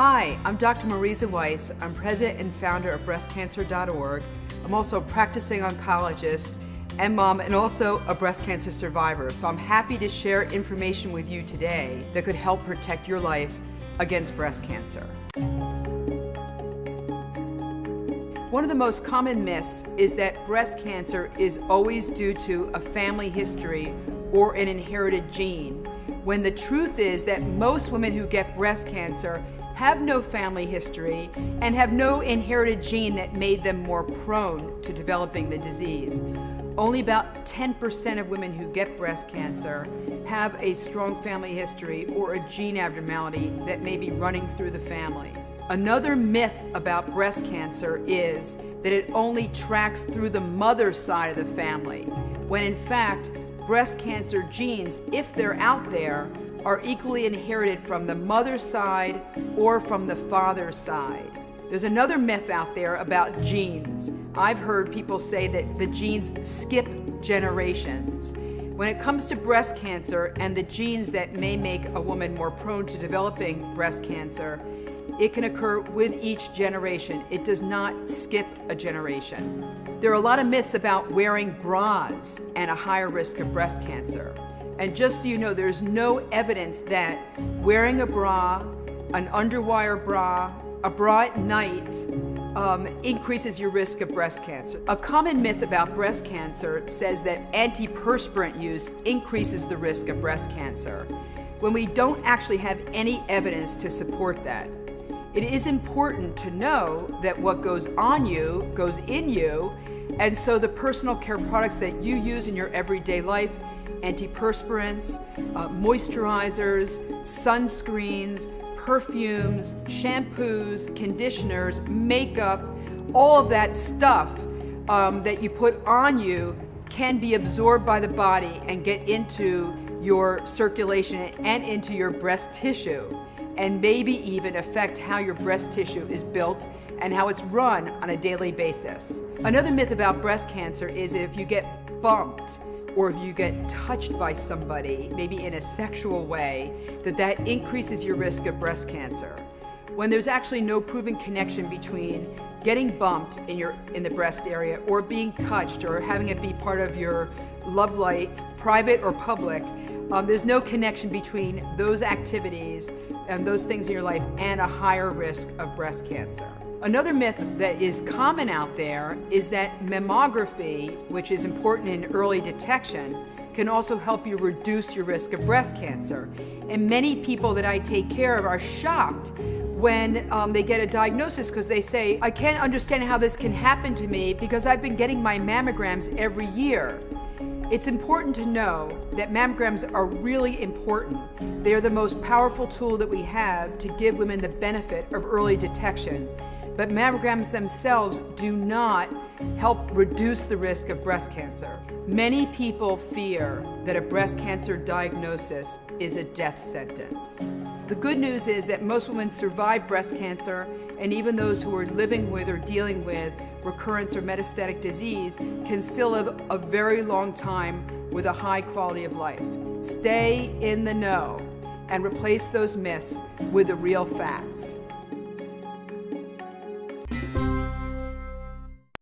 Hi, I'm Dr. Marisa Weiss. I'm president and founder of breastcancer.org. I'm also a practicing oncologist and mom, and also a breast cancer survivor. So I'm happy to share information with you today that could help protect your life against breast cancer. One of the most common myths is that breast cancer is always due to a family history or an inherited gene, when the truth is that most women who get breast cancer have no family history and have no inherited gene that made them more prone to developing the disease. Only about 10% of women who get breast cancer have a strong family history or a gene abnormality that may be running through the family. Another myth about breast cancer is that it only tracks through the mother's side of the family, when in fact, breast cancer genes, if they're out there, are equally inherited from the mother's side or from the father's side. There's another myth out there about genes. I've heard people say that the genes skip generations. When it comes to breast cancer and the genes that may make a woman more prone to developing breast cancer, it can occur with each generation. It does not skip a generation. There are a lot of myths about wearing bras and a higher risk of breast cancer. And just so you know, there's no evidence that wearing a bra, an underwire bra, a bra at night increases your risk of breast cancer. A common myth about breast cancer says that antiperspirant use increases the risk of breast cancer, when we don't actually have any evidence to support that. It is important to know that what goes on you goes in you, and so the personal care products that you use in your everyday life, antiperspirants, moisturizers, sunscreens, perfumes, shampoos, conditioners, makeup, all of that stuff that you put on you can be absorbed by the body and get into your circulation and into your breast tissue, and maybe even affect how your breast tissue is built and how it's run on a daily basis. Another myth about breast cancer is if you get bumped or if you get touched by somebody, maybe in a sexual way, that increases your risk of breast cancer, when there's actually no proven connection between getting bumped in the breast area or being touched or having it be part of your love life, private or public. There's no connection between those activities and those things in your life and a higher risk of breast cancer. Another myth that is common out there is that mammography, which is important in early detection, can also help you reduce your risk of breast cancer. And many people that I take care of are shocked when they get a diagnosis, because they say, I can't understand how this can happen to me because I've been getting my mammograms every year. It's important to know that mammograms are really important. They're the most powerful tool that we have to give women the benefit of early detection. But mammograms themselves do not help reduce the risk of breast cancer. Many people fear that a breast cancer diagnosis is a death sentence. The good news is that most women survive breast cancer, and even those who are living with or dealing with recurrence or metastatic disease can still live a very long time with a high quality of life. Stay in the know and replace those myths with the real facts.